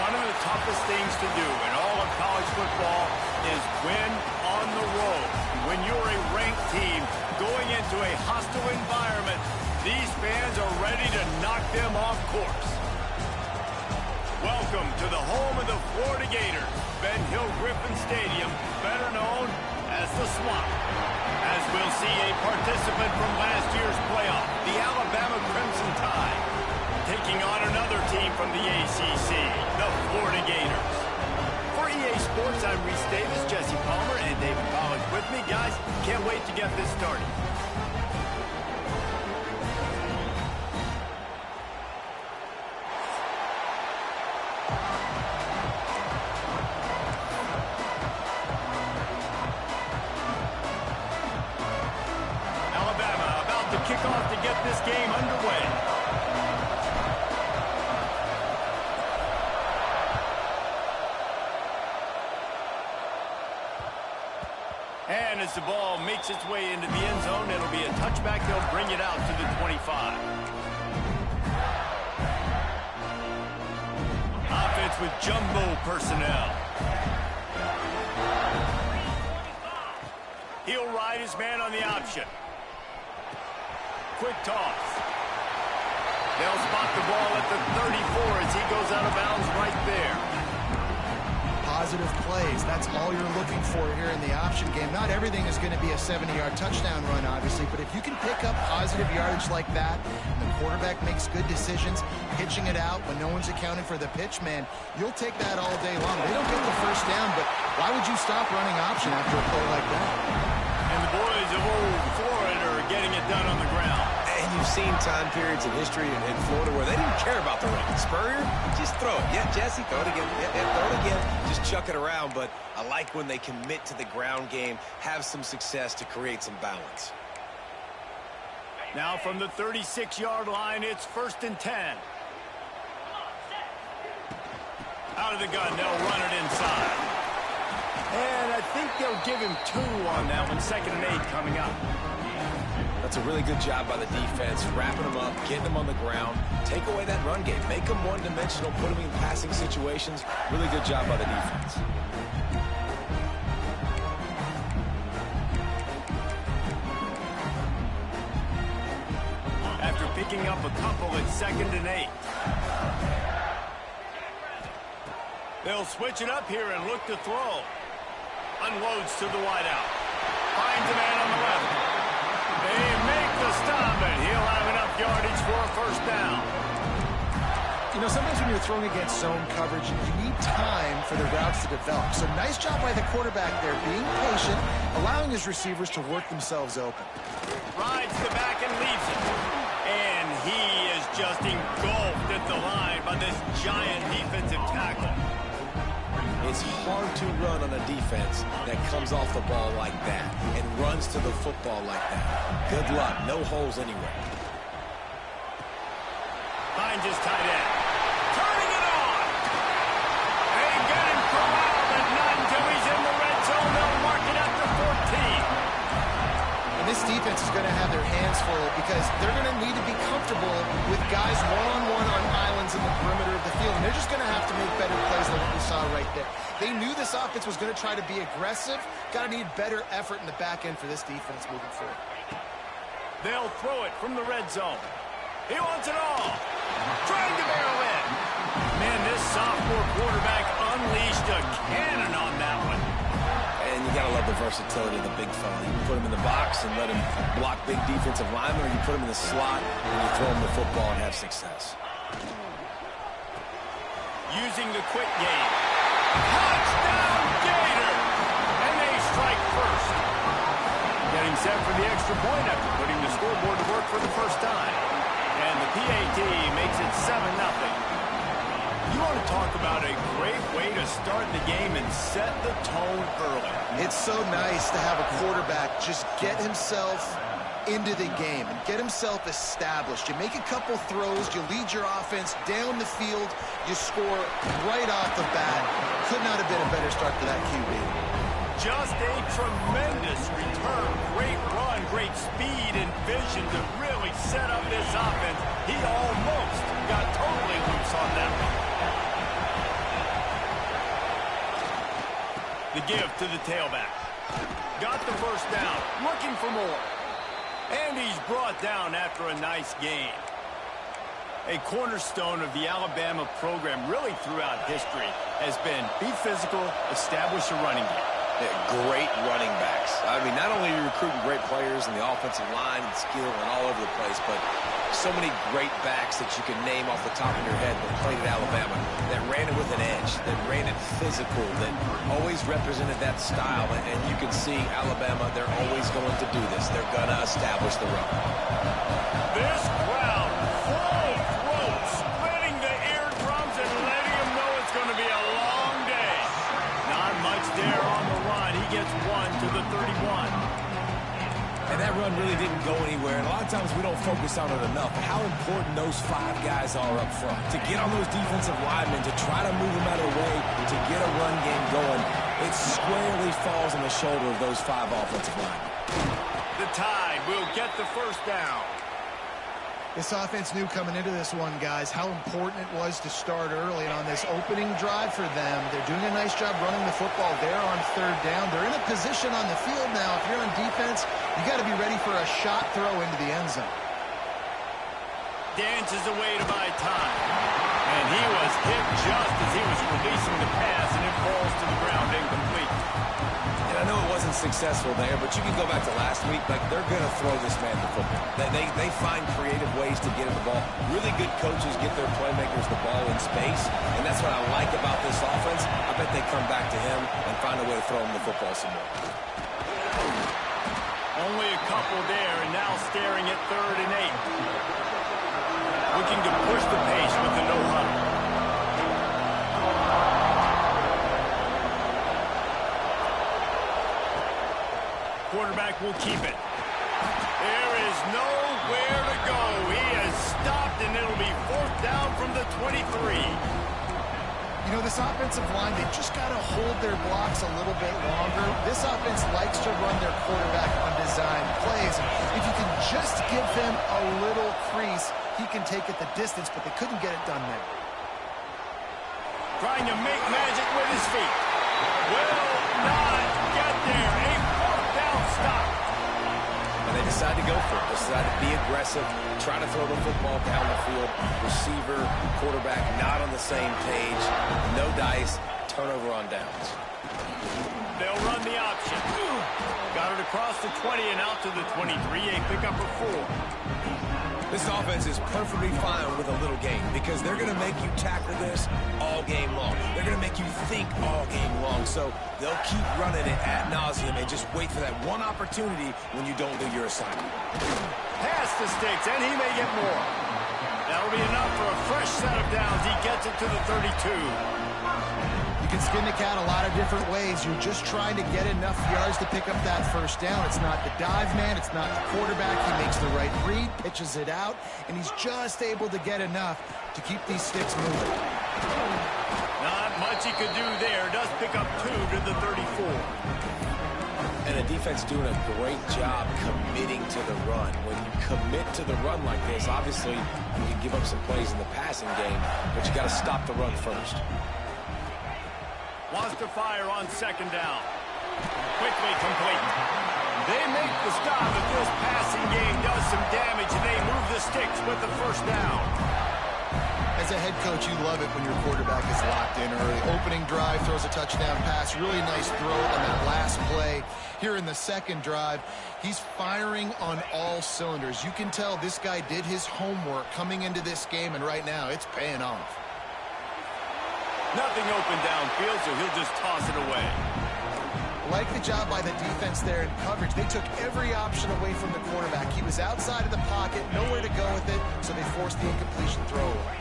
One of the toughest things to do in all of college football is win on the road. When you're a ranked team going into a hostile environment, these fans are ready to knock them off course. Welcome to the home of the Florida Gators, Ben Hill Griffin Stadium, better known as the Swamp. As we'll see a participant from last year's playoff, the Alabama Crimson Tide, taking on another team from the ACC, the Florida Gators. For EA Sports, I'm Reese Davis, Jesse Palmer, and David Collins with me. Guys, can't wait to get this started. Alabama about to kick off to get this game underway. And as the ball makes its way into the end zone, it'll be a touchback. They'll bring it out to the 25. Offense with jumbo personnel. He'll ride his man on the option. Quick toss. They'll spot the ball at the 34 as he goes out of bounds right there. Positive plays. That's all you're looking for here in the option game. Not everything is going to be a 70-yard touchdown run, obviously, but if you can pick up positive yardage like that, and the quarterback makes good decisions, pitching it out when no one's accounting for the pitch, man, you'll take that all day long. They don't get the first down, but why would you stop running option after a play like that? And the boys of old Florida are getting it done on the ground. And you've seen time periods in history in Florida where they didn't care about the run. Spurrier, just throw it. Yeah, Jesse, throw it again. Yeah, throw it again. Just chuck it around. But I like when they commit to the ground game, have some success to create some balance. Now from the 36-yard line, it's 1st and 10. Out of the gun, they'll run it inside. And I think they'll give him 2 on that one. 2nd and 8 coming up. That's a really good job by the defense, wrapping them up, getting them on the ground. Take away that run game. Make them one-dimensional, put them in passing situations. Really good job by the defense. After picking up a couple, it's 2nd and 8. They'll switch it up here and look to throw. Unloads to the wideout. Finds a man on the left. They make the stop, and he'll have enough yardage for a 1st down. You know, sometimes when you're throwing against zone coverage, you need time for the routes to develop. So nice job by the quarterback there, being patient, allowing his receivers to work themselves open. Rides the back and leaves it. And he is just engulfed at the line by this giant defensive tackle. It's hard to run on a defense that comes off the ball like that and runs to the football like that. Good luck. No holes anywhere. Finds his tight end. Turning it on. They get him corralled, but not until he's in the red zone. They'll mark it up to 14. And this defense is going to have their hands full because they're going to need to be comfortable with guys one-on-one on islands in the perimeter of the field. And they're just going to have to make better plays than what we saw right there. They knew this offense was going to try to be aggressive. Got to need better effort in the back end for this defense moving forward. They'll throw it from the red zone. He wants it all. Trying to barrel in. Man, this sophomore quarterback unleashed a cannon on that one. And you got to love the versatility of the big fella. You put him in the box and let him block big defensive linemen, or you put him in the slot and you throw him the football and have success. Using the quick game. Touchdown Gator! And they strike first. Getting set for the extra point after putting the scoreboard to work for the first time. And the PAT makes it 7-0. You want to talk about a great way to start the game and set the tone early. It's so nice to have a quarterback just get himself into the game and get himself established. You make a couple throws, you lead your offense down the field, you score right off the bat. Could not have been a better start to that QB. Just a tremendous return. Great run, great speed and vision to really set up this offense. He almost got totally loose on that one. The give to the tailback. Got the first down, looking for more. And he's brought down after a nice gain. A cornerstone of the Alabama program really throughout history has been be physical, establish a running game. Yeah, great running backs. I mean, not only are you recruiting great players in the offensive line and skill and all over the place, but so many great backs that you can name off the top of your head that played at Alabama, that ran it with an edge, that ran it physical, that always represented that style. And you can see Alabama, they're always going to do this. They're going to establish the run. This crowd full throat, splitting the eardrums and letting them know it's going to be a long day. Not much there on the run. He gets one to the 31. And that run really didn't go anywhere. And a lot of times we don't focus on it enough. How important those 5 guys are up front. To get on those defensive linemen, to try to move them out of the way, to get a run game going, it squarely falls on the shoulder of those 5 offensive linemen. The Tide will get the first down. This offense knew coming into this one, guys, how important it was to start early. And on this opening drive for them, they're doing a nice job running the football there on 3rd down. They're in a position on the field now. If you're on defense, you got to be ready for a shot throw into the end zone. Dances away to buy time. And he was hit just as he was releasing the pass, and it falls to the ground incomplete. And I know it wasn't successful there, but you can go back to last week. Like, they're going to throw this man the football. They find creative ways to get him the ball. Really good coaches get their playmakers the ball in space, and that's what I like about this offense. I bet they come back to him and find a way to throw him the football some more. Only a couple there, and now staring at 3rd and 8. Looking to push the pace with the no-huddle. Quarterback will keep it. There is nowhere to go. He has stopped, and it'll be 4th down from the 23. You know, this offensive line, they just got to hold their blocks a little bit longer. This offense likes to run their quarterback on design plays. And if you can just give him a little crease, he can take it the distance, but they couldn't get it done there. Trying to make magic with his feet. Will not get there. A 4th down stop. And they decide to go for it. They decide to be aggressive, try to throw the football down the field. Receiver, quarterback not on the same page. No dice, turnover on downs. They'll run the option. Got it across the 20 and out to the 23. A pickup of 4. This offense is perfectly fine with a little game because they're going to make you tackle this all game long. They're going to make you think all game long. So they'll keep running it ad nauseum and just wait for that one opportunity when you don't do your assignment. Pass the sticks, and he may get more. That'll be enough for a fresh set of downs. He gets it to the 32. You can skin the cat a lot of different ways. You're just trying to get enough yards to pick up that first down. It's not the dive man. It's not the quarterback. He makes the right read, pitches it out, and he's just able to get enough to keep these sticks moving. Not much he could do there. Does pick up 2 to the 34. And the defense doing a great job committing to the run. When you commit to the run like this, obviously you can give up some plays in the passing game, but you got to stop the run first. Wants to fire on 2nd down. Quickly complete. They make the stop, but this passing game does some damage, and they move the sticks with the first down. As a head coach, you love it when your quarterback is locked in early. Opening drive, throws a touchdown pass. Really nice throw on that last play. Here in the 2nd drive, he's firing on all cylinders. You can tell this guy did his homework coming into this game, and right now it's paying off. Nothing open downfield, so he'll just toss it away. Like the job by the defense there in coverage. They took every option away from the quarterback. He was outside of the pocket, nowhere to go with it, so they forced the incompletion throw away.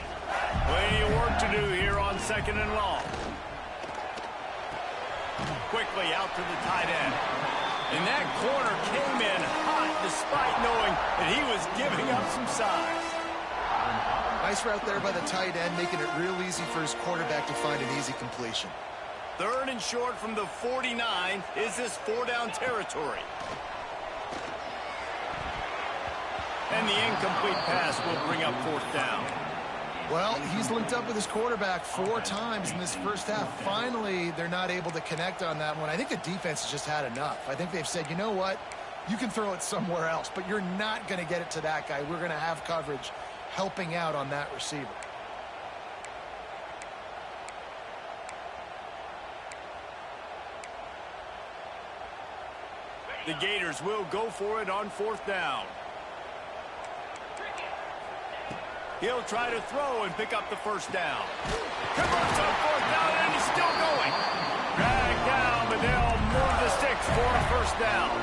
Plenty of work to do here on 2nd and long. Quickly out to the tight end. And that corner came in hot despite knowing that he was giving up some size. Nice route there by the tight end, making it real easy for his quarterback to find an easy completion. 3rd and short from the 49. Is this 4-down territory? And the incomplete pass will bring up 4th down. Well, he's linked up with his quarterback 4 times in this first half. Finally, they're not able to connect on that one. I think the defense has just had enough. I think they've said, you know what? You can throw it somewhere else, but you're not going to get it to that guy. We're going to have coverage helping out on that receiver. The Gators will go for it on 4th down. He'll try to throw and pick up the first down. Converts on 4th down, and he's still going. Dragged down, but they'll move the sticks for a first down.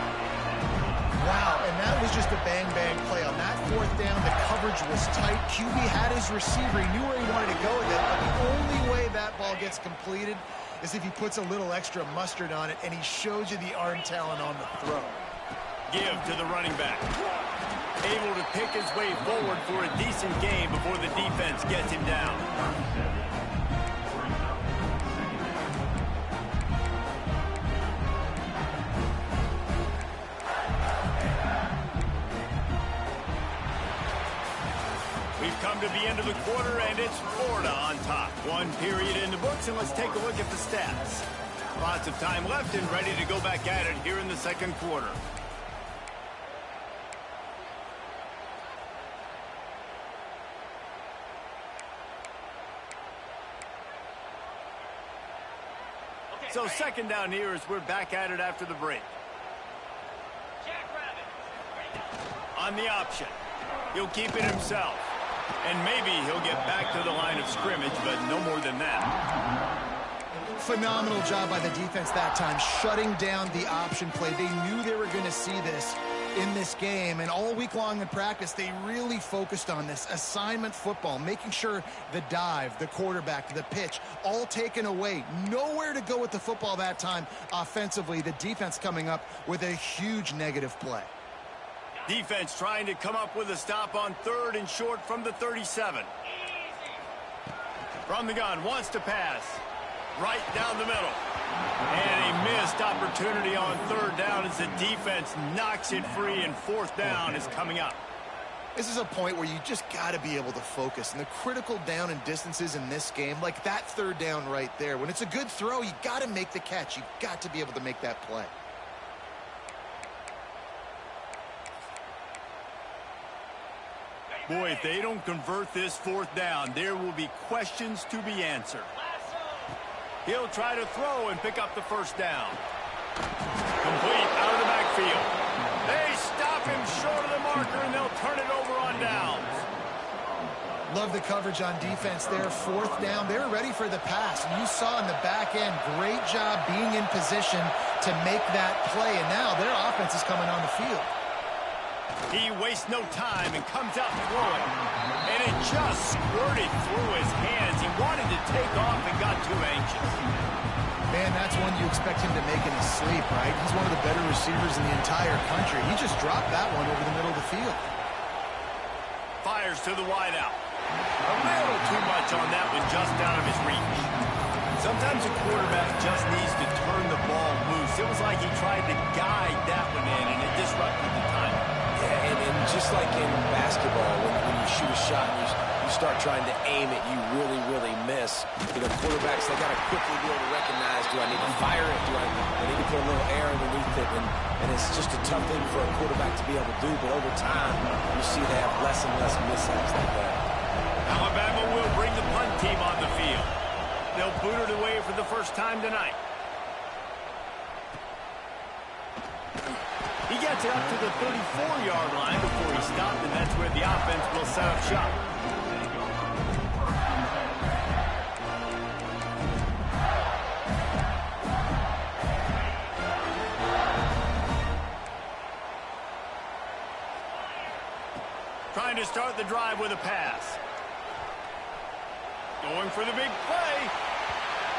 Wow, and that was just a bang-bang play. On that 4th down, the coverage was tight. QB had his receiver. He knew where he wanted to go with it, but the only way that ball gets completed is if he puts a little extra mustard on it, and he shows you the arm talent on the throw. Give to the running back. Able to pick his way forward for a decent game before the defense gets him down. We've come to the end of the quarter, and it's Florida on top. 1 period in the books, and let's take a look at the stats. Lots of time left and ready to go back at it here in the second quarter. So second down here as we're back at it after the break. On the option. He'll keep it himself. And maybe he'll get back to the line of scrimmage, but no more than that. Phenomenal job by the defense that time, shutting down the option play. They knew they were going to see this in this game, and all week long in practice, they really focused on this assignment football, making sure the dive, the quarterback, the pitch, all taken away. Nowhere to go with the football that time offensively. The defense coming up with a huge negative play. Defense trying to come up with a stop on 3rd and short from the 37. From the gun, wants to pass. Right down the middle. And a missed opportunity on 3rd down as the defense knocks it free, and 4th down is coming up. This is a point where you just got to be able to focus. And the critical down and distances in this game, like that 3rd down right there, when it's a good throw, you got to make the catch. You got to be able to make that play. Boy, if they don't convert this 4th down, there will be questions to be answered. He'll try to throw and pick up the first down. Complete out of the backfield. They stop him short of the marker, and they'll turn it over on downs. Love the coverage on defense there. 4th down. They were ready for the pass. And you saw in the back end, great job being in position to make that play. And now their offense is coming on the field. He wastes no time and comes out throwing. And it just squirted through his hands. He wanted to take off and got too anxious. Man, that's one you expect him to make in his sleep, right? He's one of the better receivers in the entire country. He just dropped that one over the middle of the field. Fires to the wideout. A little too much on that one, just out of his reach. Sometimes a quarterback just needs to turn the ball loose. It was like he tried to guide that one in, and it disrupted the timing. Yeah, and just like in basketball, when you shoot a shot and you start trying to aim it, you really, really miss. You know, quarterbacks, they got to quickly be able to recognize, do I need to fire it? Do I need to put a little air underneath it? And it's just a tough thing for a quarterback to be able to do, but over time, you see they have less and less mishaps like that. Alabama will bring the punt team on the field. They'll boot it away for the first time tonight. He gets it up to the 34-yard line before he stopped, and that's where the offense will set up shop. Trying to start the drive with a pass. Going for the big play.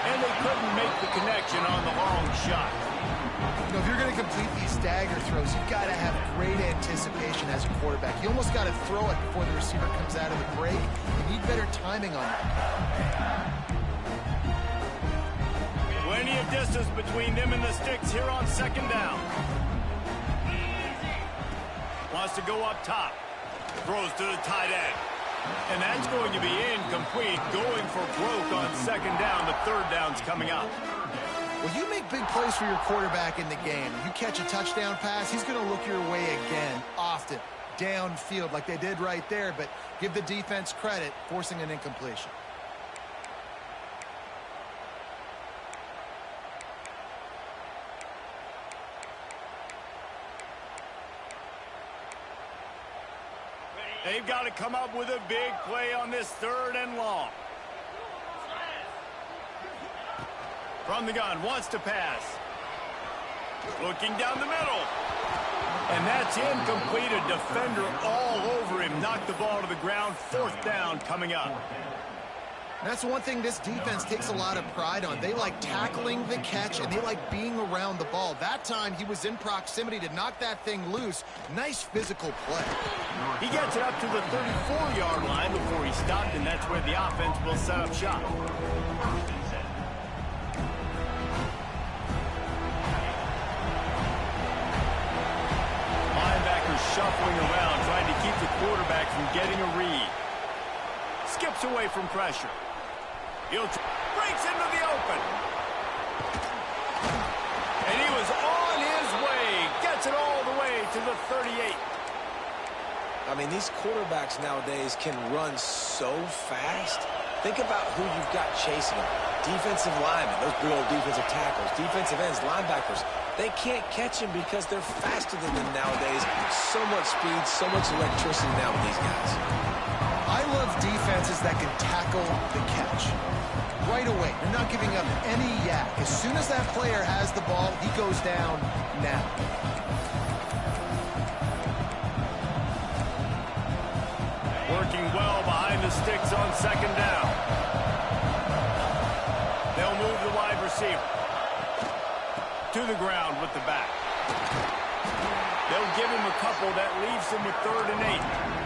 And they couldn't make the connection on the long shot. You know, if you're going to complete these dagger throws, you've got to have great anticipation as a quarterback. You almost got to throw it before the receiver comes out of the break. You need better timing on that. Plenty of distance between them and the sticks here on second down. Wants to go up top. Throws to the tight end. And that's going to be incomplete, going for broke on second down. The third down's coming up. Well, you make big plays for your quarterback in the game. You catch a touchdown pass, he's going to look your way again, often, downfield like they did right there. But give the defense credit, forcing an incompletion. They've got to come up with a big play on this third and long. From the gun, wants to pass. Looking down the middle. And that's incomplete. A defender all over him. Knocked the ball to the ground. Fourth down coming up. That's one thing this defense takes a lot of pride on. They like tackling the catch, and they like being around the ball. That time, he was in proximity to knock that thing loose. Nice physical play. He gets it up to the 34-yard line before he stopped, and that's where the offense will set up shop. Linebackers shuffling around, trying to keep the quarterback from getting a read. Skips away from pressure. Breaks into the open. And he was on his way. Gets it all the way to the 38. I mean, these quarterbacks nowadays can run so fast. Think about who you've got chasing them. Defensive linemen, those big old defensive tackles, defensive ends, linebackers. They can't catch him because they're faster than them nowadays. So much speed, so much electricity now with these guys. I love defenses that can tackle the catch. Right away, they're not giving up any yak. As soon as that player has the ball, he goes down now. Working well behind the sticks on second down. They'll move the wide receiver to the ground with the back. They'll give him a couple. That leaves him with 3rd and 8.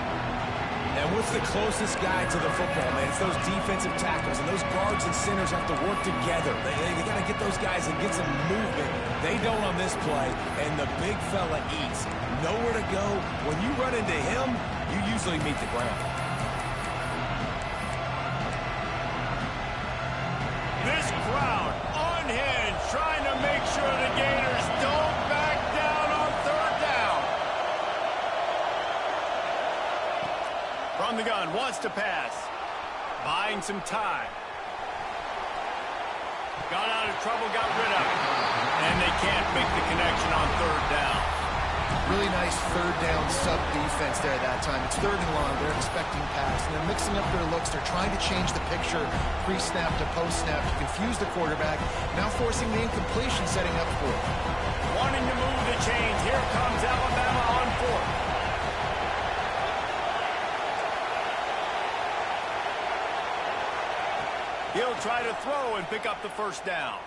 And what's the closest guy to the football, man? It's those defensive tackles, and those guards and centers have to work together. They got to get those guys and get some movement. They don't on this play, and the big fella eats. Nowhere to go. When you run into him, you usually meet the ground. This crowd unhinged, trying to make sure the Gators don't back down on 3rd down. From the gun, wants to pass. Buying some time. Got out of trouble, got rid of it. And they can't make the connection on 3rd down. Really nice 3rd down sub defense there that time. It's 3rd and long. They're expecting pass, and they're mixing up their looks. They're trying to change the picture pre-snap to post-snap to confuse the quarterback, now forcing the incompletion, setting up for it. Wanting to move the chains. Here comes Alabama on 4th. He'll try to throw and pick up the 1st down.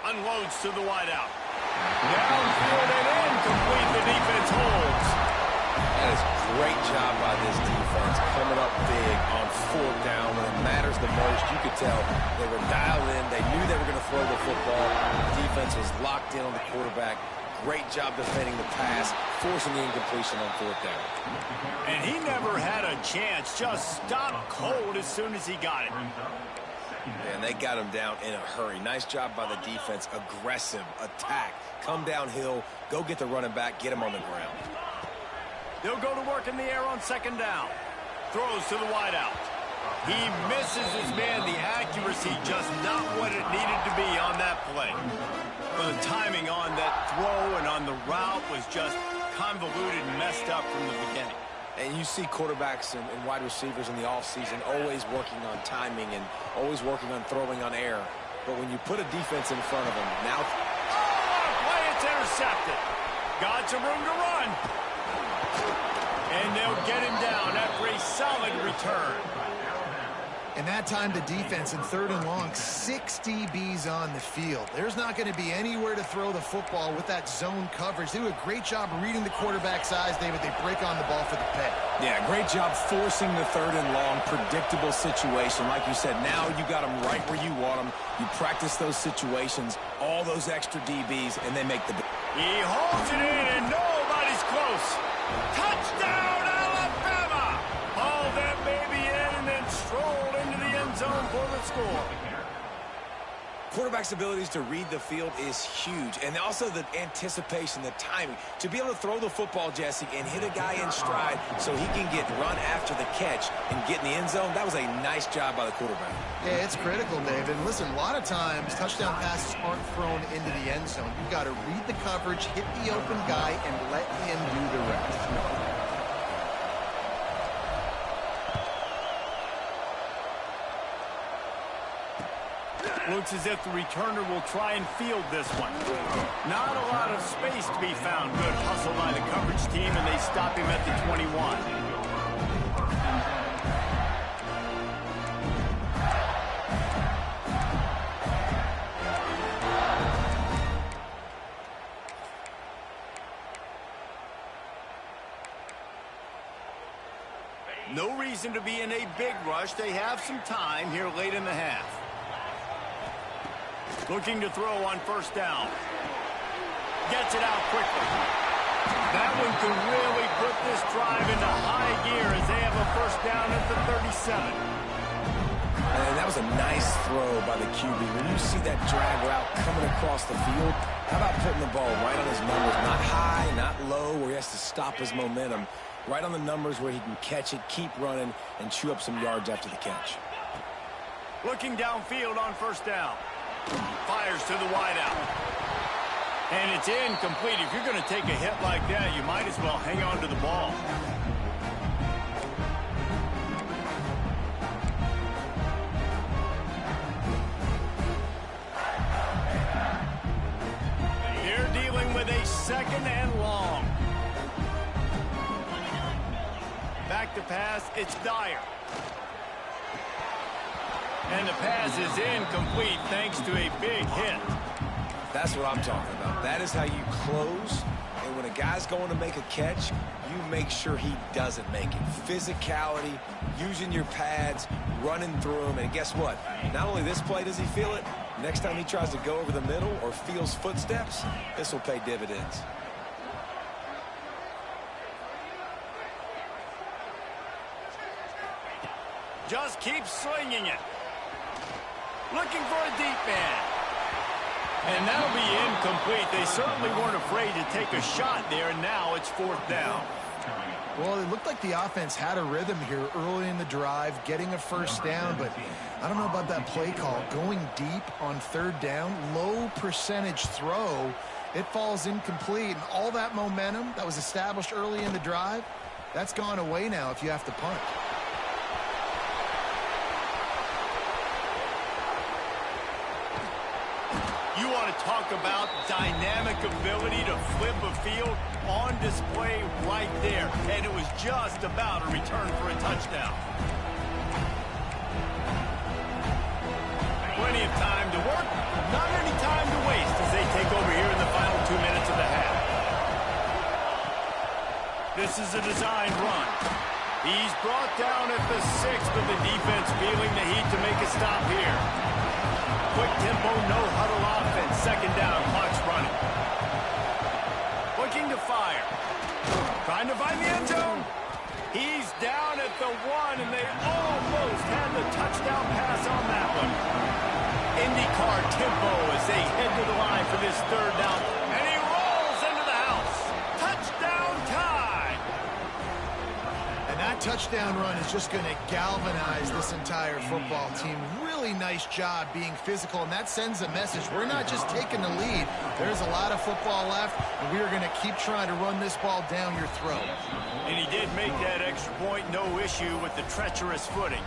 Unloads to the wideout. Downfield and incomplete. The defense holds. That is a great job by this defense, coming up big on 4th down when it matters the most. You could tell they were dialed in. They knew they were going to throw the football. The defense was locked in on the quarterback. Great job defending the pass, forcing the incompletion on 4th down. And he never had a chance. Just stopped cold as soon as he got it. And they got him down in a hurry. Nice job by the defense. Aggressive attack. Come downhill. Go get the running back. Get him on the ground. They'll go to work in the air on 2nd down. Throws to the wideout. He misses his man. The accuracy just not what it needed to be on that play. The timing on that throw and on the route was just convoluted and messed up from the beginning. And you see quarterbacks and wide receivers in the offseason always working on timing and always working on throwing on air. But when you put a defense in front of them, now... Oh, play, it's intercepted. Got some room to run. And they'll get him down after a solid return. And that time the defense in 3rd and long, 6 DBs on the field. There's not going to be anywhere to throw the football with that zone coverage. They do a great job reading the quarterback's eyes, David. They break on the ball for the pick. Yeah, great job forcing the 3rd and long, predictable situation. Like you said, now you got them right where you want them. You practice those situations, all those extra DBs, and they make the... He holds it in, and nobody's close. Touchdown, Alabama! All that man score. Quarterback's abilities to read the field is huge, and also the anticipation, the timing. To be able to throw the football, Jesse, and hit a guy in stride so he can get run after the catch and get in the end zone, that was a nice job by the quarterback. Yeah, it's critical, David. Listen, a lot of times touchdown passes aren't thrown into the end zone. You've got to read the coverage, hit the open guy, and let him do the rest. Looks as if the returner will try and field this one. Not a lot of space to be found. Good hustle by the coverage team, and they stop him at the 21. No reason to be in a big rush. They have some time here late in the half. Looking to throw on first down. Gets it out quickly. That one can really put this drive into high gear as they have a first down at the 37. And that was a nice throw by the QB. When you see that drag route coming across the field, how about putting the ball right on his numbers? Not high, not low, where he has to stop his momentum. Right on the numbers where he can catch it, keep running, and chew up some yards after the catch. Looking downfield on first down. Fires to the wideout. And it's incomplete. If you're going to take a hit like that, you might as well hang on to the ball. They're dealing with a second and long. Back to pass, it's Dyer. And the pass is incomplete thanks to a big hit. That's what I'm talking about. That is how you close. And when a guy's going to make a catch, you make sure he doesn't make it. Physicality, using your pads, running through them. And guess what? Not only this play does he feel it, next time he tries to go over the middle or feels footsteps, this will pay dividends. Just keep slinging it. Looking for a deep man. And that'll be incomplete. They certainly weren't afraid to take a shot there, and now it's fourth down. Well, it looked like the offense had a rhythm here early in the drive, getting a first down, but I don't know about that play call. Going deep on third down, low percentage throw, it falls incomplete, and all that momentum that was established early in the drive, that's gone away now if you have to punt. You want to talk about dynamic ability to flip a field on display right there. And it was just about a return for a touchdown. Plenty of time to work, not any time to waste as they take over here in the final 2 minutes of the half. This is a designed run. He's brought down at the 6th, but the defense feeling the heat to make a stop here. Quick tempo, no huddle offense. Second down, clock's running. Looking to fire. Trying to find the end zone. He's down at the 1, and they almost had the touchdown pass on that one. IndyCar tempo as they head to the line for this third down. And he rolls into the house. Touchdown time. And that touchdown run is just going to galvanize this entire football team. Really nice job being physical, and that sends a message. We're not just taking the lead. There's a lot of football left, and we are going to keep trying to run this ball down your throat. And he did make that extra point, no issue with the treacherous footing.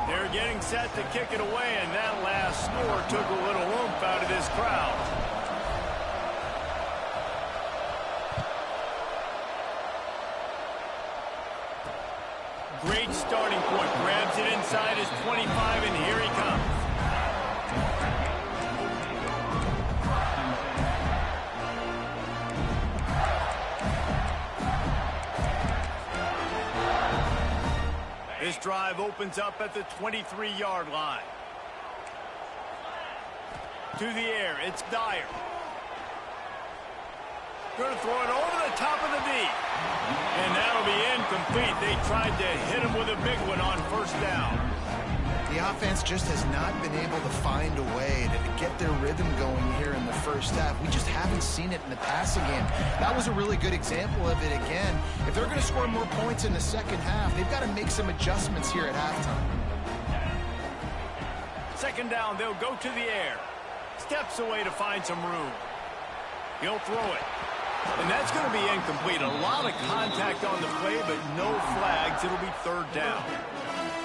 They're getting set to kick it away, and that last score took a little oomph out of this crowd. Great starting point. Grabs it inside his 25, and here he comes. This drive opens up at the 23-yard line. To the air, it's Dyer. Going to throw it over the top of the D. And that'll be incomplete. incomplete. They tried to hit him with a big one on first down. The offense just has not been able to find a way to get their rhythm going here in the first half. We just haven't seen it in the passing game. That was a really good example of it again. If they're going to score more points in the second half, they've got to make some adjustments here at halftime. Second down, they'll go to the air. Steps away to find some room. He'll throw it. And that's going to be incomplete. A lot of contact on the play, but no flags. It'll be third down.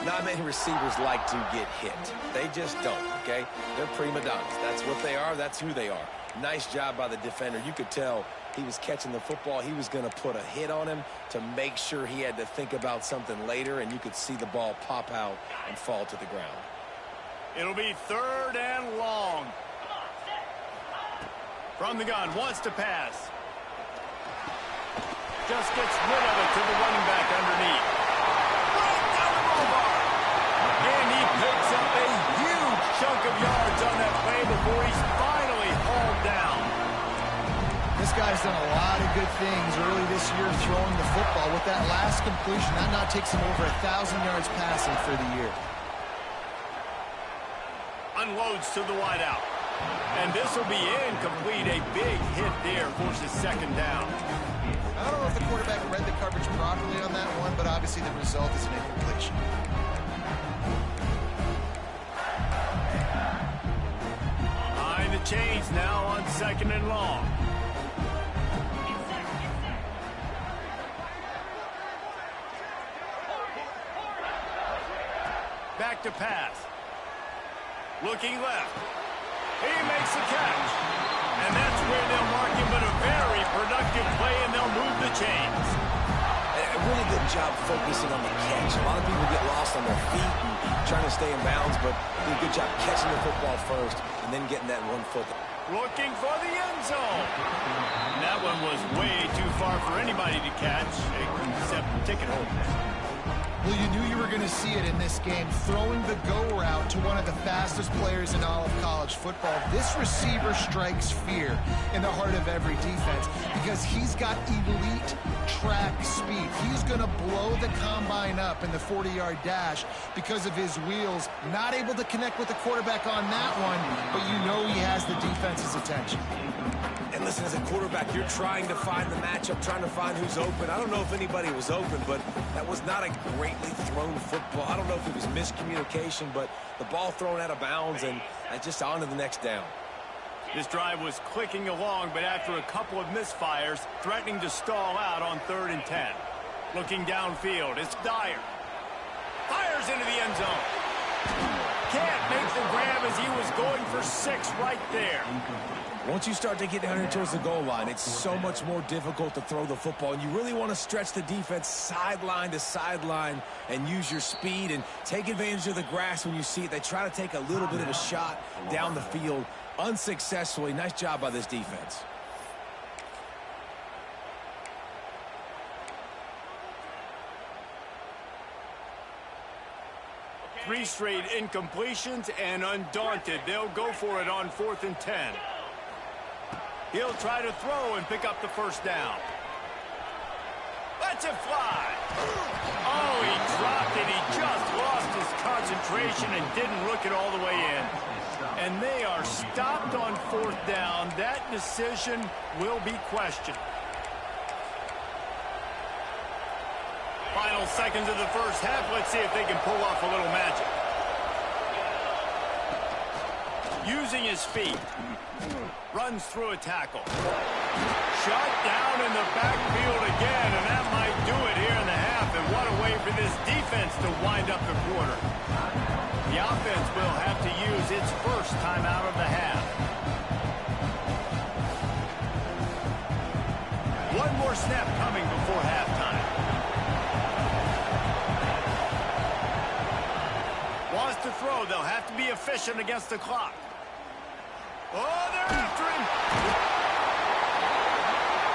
Not many receivers like to get hit. They just don't, okay? They're prima donnas. That's what they are. That's who they are. Nice job by the defender. You could tell he was catching the football. He was going to put a hit on him to make sure he had to think about something later, and you could see the ball pop out and fall to the ground. It'll be third and long. From the gun, wants to pass. Just gets rid of it to the running back underneath. Right down the rollbar. And he picks up a huge chunk of yards on that play before he's finally hauled down. This guy's done a lot of good things early this year throwing the football. With that last completion, that now takes him over 1,000 yards passing for the year. Unloads to the wideout. And this will be incomplete. A big hit there forces second down. I don't know if the quarterback read the coverage properly on that one, but obviously the result is an incompletion. Behind the chains now on second and long. Back to pass. Looking left. He makes the catch. And that's where they'll mark him, but a very productive play, and they'll move the chains. A really good job focusing on the catch. A lot of people get lost on their feet and trying to stay in bounds, but do a good job catching the football first and then getting that 1 foot. Looking for the end zone. And that one was way too far for anybody to catch, except ticket holders. Well, you knew you were going to see it in this game, throwing the go route to one of the fastest players in all of college football. This receiver strikes fear in the heart of every defense because he's got elite track speed. He's going to blow the combine up in the 40-yard dash because of his wheels. Not able to connect with the quarterback on that one, but you know he has the defense's attention. And listen, as a quarterback, you're trying to find the matchup, trying to find who's open. I don't know if anybody was open, but that was not a greatly thrown football. I don't know if it was miscommunication, but the ball thrown out of bounds and just on to the next down. This drive was clicking along, but after a couple of misfires, threatening to stall out on 3rd and 10. Looking downfield, it's Dyer. Fires into the end zone. Can't make the grab as he was going for 6 right there. Once you start to get down here towards the goal line, it's so much more difficult to throw the football, and you really want to stretch the defense sideline to sideline and use your speed and take advantage of the grass when you see it. They try to take a little bit of a shot down the field unsuccessfully. Nice job by this defense. Three straight incompletions, and undaunted, they'll go for it on 4th and 10. He'll try to throw and pick up the first down. Lets it fly. Oh, he dropped it. He just lost his concentration and didn't look it all the way in. And they are stopped on 4th down. That decision will be questioned. Final seconds of the first half. Let's see if they can pull off a little magic. Using his feet. Runs through a tackle. Shot down in the backfield again, and that might do it here in the half. And what a way for this defense to wind up the quarter. The offense will have to use its first time out of the half. One more snap coming before halftime. Wants to throw. They'll have to be efficient against the clock. Oh, they're after him.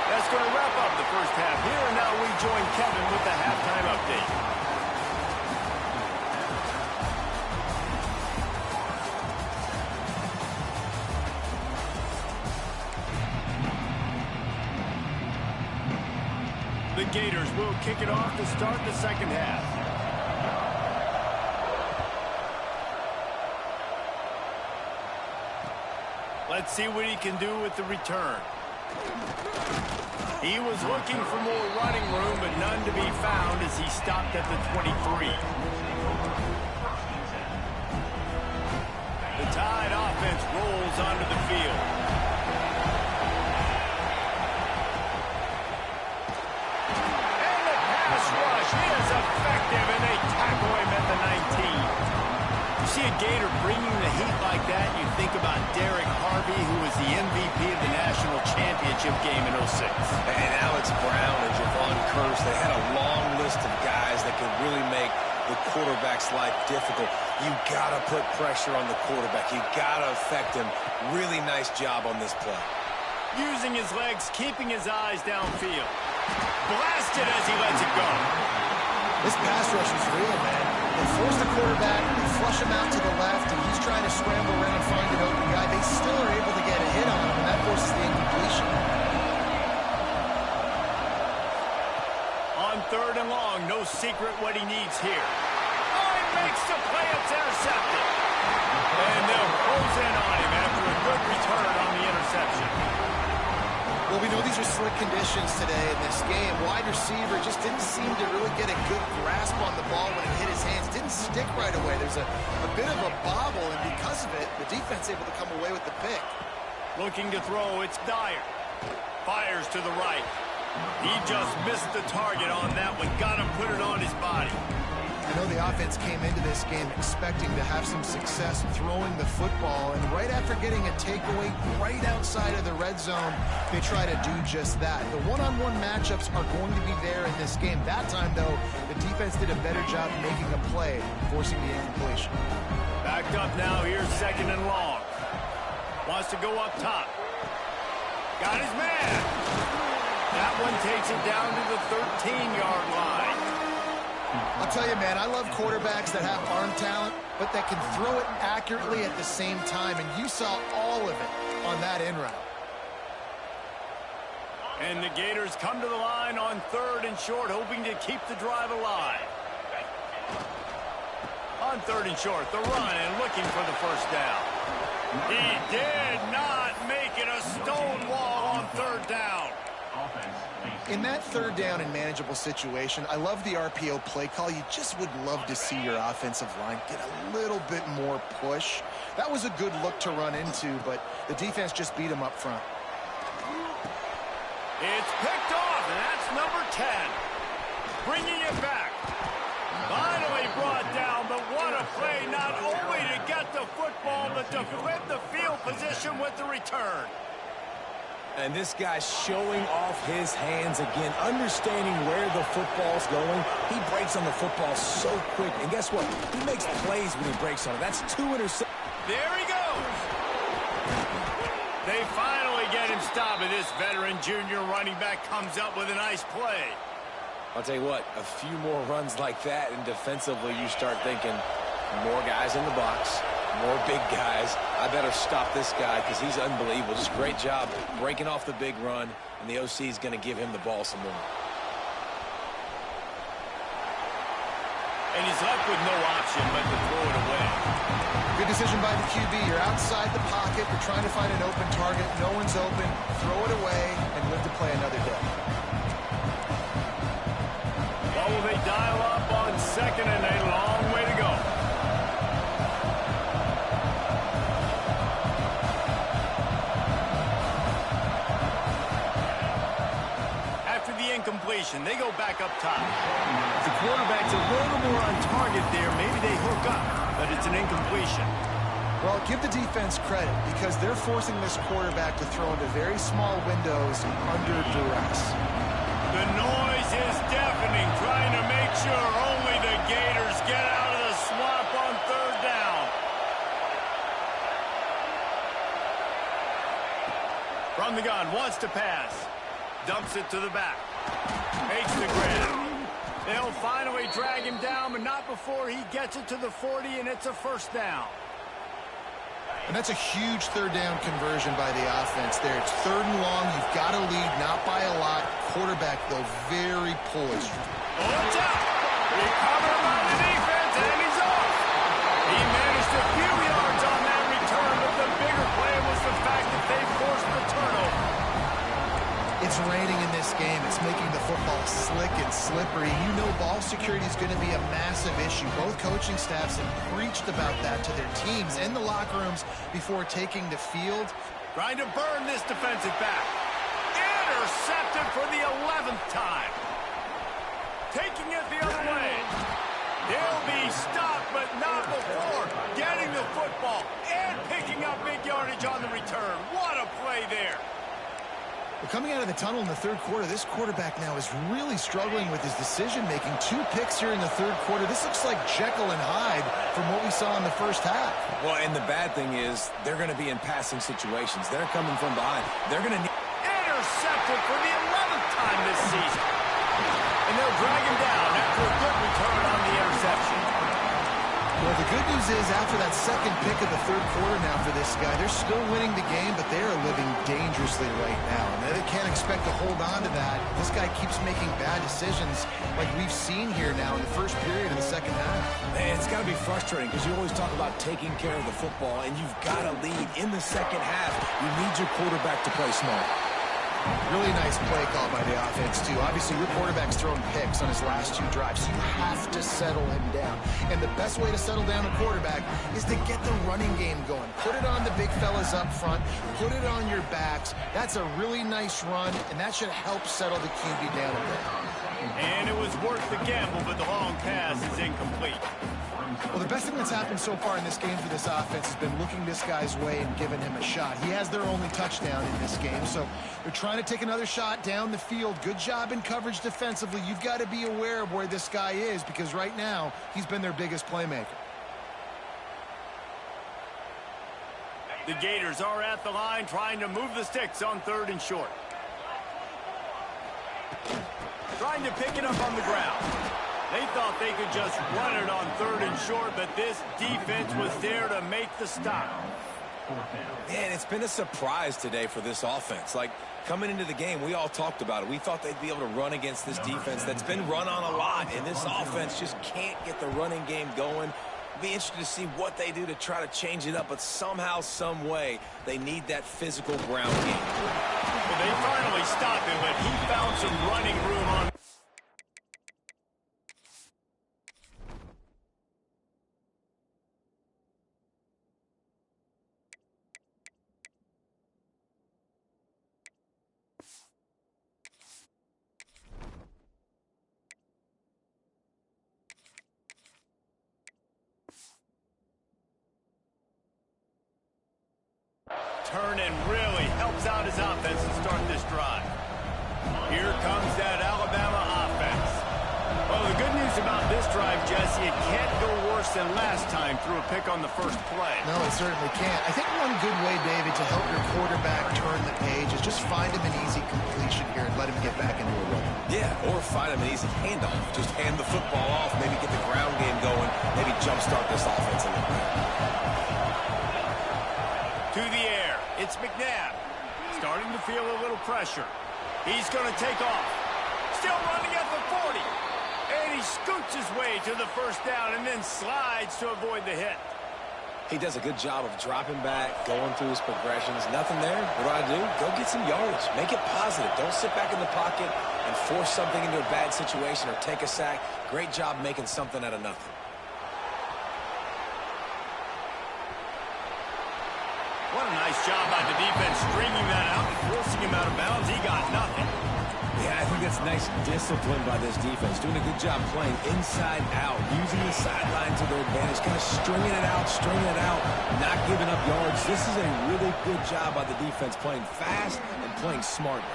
That's going to wrap up the first half here, and now we join Kevin with the halftime update. The Gators will kick it off to start the second half. Let's see what he can do with the return. He was looking for more running room, but none to be found as he stopped at the 23. The Tide offense rolls onto the field. And the pass rush is effective, and they tackle him at the 19. You see a Gator bringing the heat like that, you think about Derek Harvey, who was the MVP of the national championship game in 06. And Alex Brown and Javon Curse, they had a long list of guys that could really make the quarterback's life difficult. You got to put pressure on the quarterback. You got to affect him. Really nice job on this play. Using his legs, keeping his eyes downfield. Blasted as he lets it go. This pass rush is real, man. They force the quarterback, they flush him out to the left, and he's trying to scramble around and find an open guy. They still are able to get a hit on him, and that forces the incompletion. On 3rd and long, no secret what he needs here. Oh, he makes the play, it's intercepted. And they'll close in on him after a good return on the interception. Well, we know these are slick conditions today in this game. Wide receiver just didn't seem to really get a good grasp on the ball when it hit his hands. Didn't stick right away. There's a bit of a bobble, and because of it, the defense able to come away with the pick. Looking to throw, it's Dyer. Fires to the right. He just missed the target on that one. Got to put it on his body. I know the offense came into this game expecting to have some success throwing the football, and right after getting a takeaway right outside of the red zone, they try to do just that. The one-on-one matchups are going to be there in this game. That time, though, the defense did a better job making a play, forcing the incompletion. Backed up now, here's 2nd and long. Wants to go up top. Got his man. That one takes it down to the 13-yard line. I'll tell you, man, I love quarterbacks that have arm talent, but that can throw it accurately at the same time, and you saw all of it on that in route. And the Gators come to the line on 3rd and short, hoping to keep the drive alive. On 3rd and short, the run and looking for the first down. He did not make it a stone wall on 3rd down. In that 3rd down and manageable situation, I love the RPO play call. You just would love to see your offensive line get a little bit more push. That was a good look to run into, but the defense just beat him up front. It's picked off, and that's number 10. Bringing it back. Finally brought down, but what a play, not only to get the football, but to flip the field position with the return. And this guy's showing off his hands again, understanding where the football's going. He breaks on the football so quick. And guess what? He makes plays when he breaks on it. That's 2 interceptions. There he goes. They finally get him stopped, and this veteran junior running back comes up with a nice play. I'll tell you what, a few more runs like that, and defensively you start thinking more guys in the box. More big guys. I better stop this guy because he's unbelievable. Just great job breaking off the big run, and the OC is going to give him the ball some more. And he's left with no option but to throw it away. Good decision by the QB. You're outside the pocket. You're trying to find an open target. No one's open. Throw it away and live to play another day. Oh, they dial up on 2nd and a long way to go. Incompletion. They go back up top. The quarterback's a little more on target there. Maybe they hook up, but it's an incompletion. Well, give the defense credit because they're forcing this quarterback to throw into very small windows under duress. The noise is deafening, trying to make sure only the Gators get out of the swamp on 3rd down. From the gun, wants to pass. Dumps it to the back. Makes the grab. They'll finally drag him down, but not before he gets it to the 40, and it's a 1st down. And that's a huge third down conversion by the offense there. It's 3rd and long. You've got to lead, not by a lot. Quarterback, though, very poised. Watch out! Recovered by the defense, and he's off. He managed a few yards on that return, but the bigger play was the fact that they forced the turnover. It's raining in this game. It's making the football slick and slippery. You know ball security is going to be a massive issue. Both coaching staffs have preached about that to their teams in the locker rooms before taking the field. Trying to burn this defensive back. Intercepted for the 11th time. Taking it the other way. He'll be stopped, but not before getting the football and picking up big yardage on the return. What a play there. Well, coming out of the tunnel in the 3rd quarter, this quarterback now is really struggling with his decision-making. 2 picks here in the 3rd quarter. This looks like Jekyll and Hyde from what we saw in the first half. Well, and the bad thing is they're going to be in passing situations. They're coming from behind. They're going to need... Intercepted for the 11th time this season. And they'll drag him down after a good return on the interception. Well, the good news is after that 2nd pick of the 3rd quarter now for this guy, they're still winning the game, but they are living dangerously right now. And they can't expect to hold on to that. This guy keeps making bad decisions like we've seen here now in the first period of the 2nd half. Man, it's got to be frustrating because you always talk about taking care of the football, and you've got to lead in the 2nd half. You need your quarterback to play smart. Really nice play call by the offense, too. Obviously, your quarterback's thrown picks on his last 2 drives, so you have to settle him down. And the best way to settle down a quarterback is to get the running game going. Put it on the big fellas up front. Put it on your backs. That's a really nice run, and that should help settle the QB down a bit. And it was worth the gamble, but the long pass is incomplete. Well, the best thing that's happened so far in this game for this offense has been looking this guy's way and giving him a shot. He has their only touchdown in this game, so they're trying to take another shot down the field. Good job in coverage defensively. You've got to be aware of where this guy is because right now he's been their biggest playmaker. The Gators are at the line trying to move the sticks on 3rd and short. Trying to pick it up on the ground. They thought they could just run it on 3rd and short, but this defense was there to make the stop. Man, it's been a surprise today for this offense. Like, coming into the game, we all talked about it. We thought they'd be able to run against this defense that's been run on a lot, and this offense just can't get the running game going. Be interested to see what they do to try to change it up, but somehow, some way, they need that physical ground game. Well, they finally stopped him, but he found some running room on. Turn and really helps out his offense to start this drive. Here comes that Alabama offense. Well, the good news about this drive, Jesse, it can't go worse than last time through a pick on the first play. No, it certainly can't. I think one good way, David, to help your quarterback turn the page is just find him an easy completion here and let him get back into a rhythm. Yeah, or find him an easy handoff. Just hand the football off, maybe get the ground game going, maybe jumpstart this offense a little bit. To the air, it's McNabb. Starting to feel a little pressure. He's going to take off. Still running at the 40. And he scoots his way to the first down and then slides to avoid the hit. He does a good job of dropping back, going through his progressions. Nothing there. What do? Go get some yardage. Make it positive. Don't sit back in the pocket and force something into a bad situation or take a sack. Great job making something out of nothing. What a nice job by the defense stringing that out and forcing him out of bounds. He got nothing. Yeah, I think that's nice discipline by this defense. Doing a good job playing inside out, using the sideline to their advantage, kind of stringing it out, not giving up yards. This is a really good job by the defense, playing fast and playing smartly.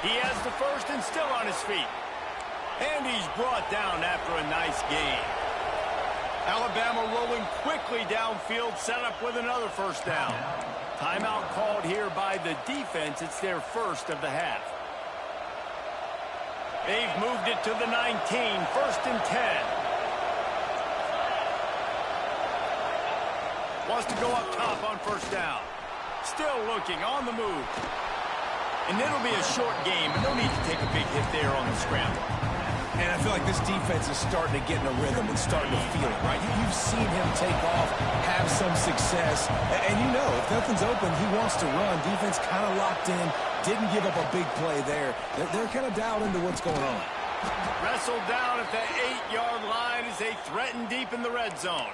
He has the first and still on his feet. And he's brought down after a nice gain. Alabama rolling quickly downfield, set up with another first down. Timeout called here by the defense. It's their first of the half. They've moved it to the 19, 1st and 10. Wants to go up top on first down. Still looking, on the move. And it'll be a short game, but no need to take a big hit there on the scramble. And I feel like this defense is starting to get in a rhythm and starting to feel it, right? You've seen him take off, have some success. And you know, if nothing's open, he wants to run. Defense kind of locked in, didn't give up a big play there. They're kind of dialed into what's going on. Wrestled down at the 8-yard line as they threaten deep in the red zone.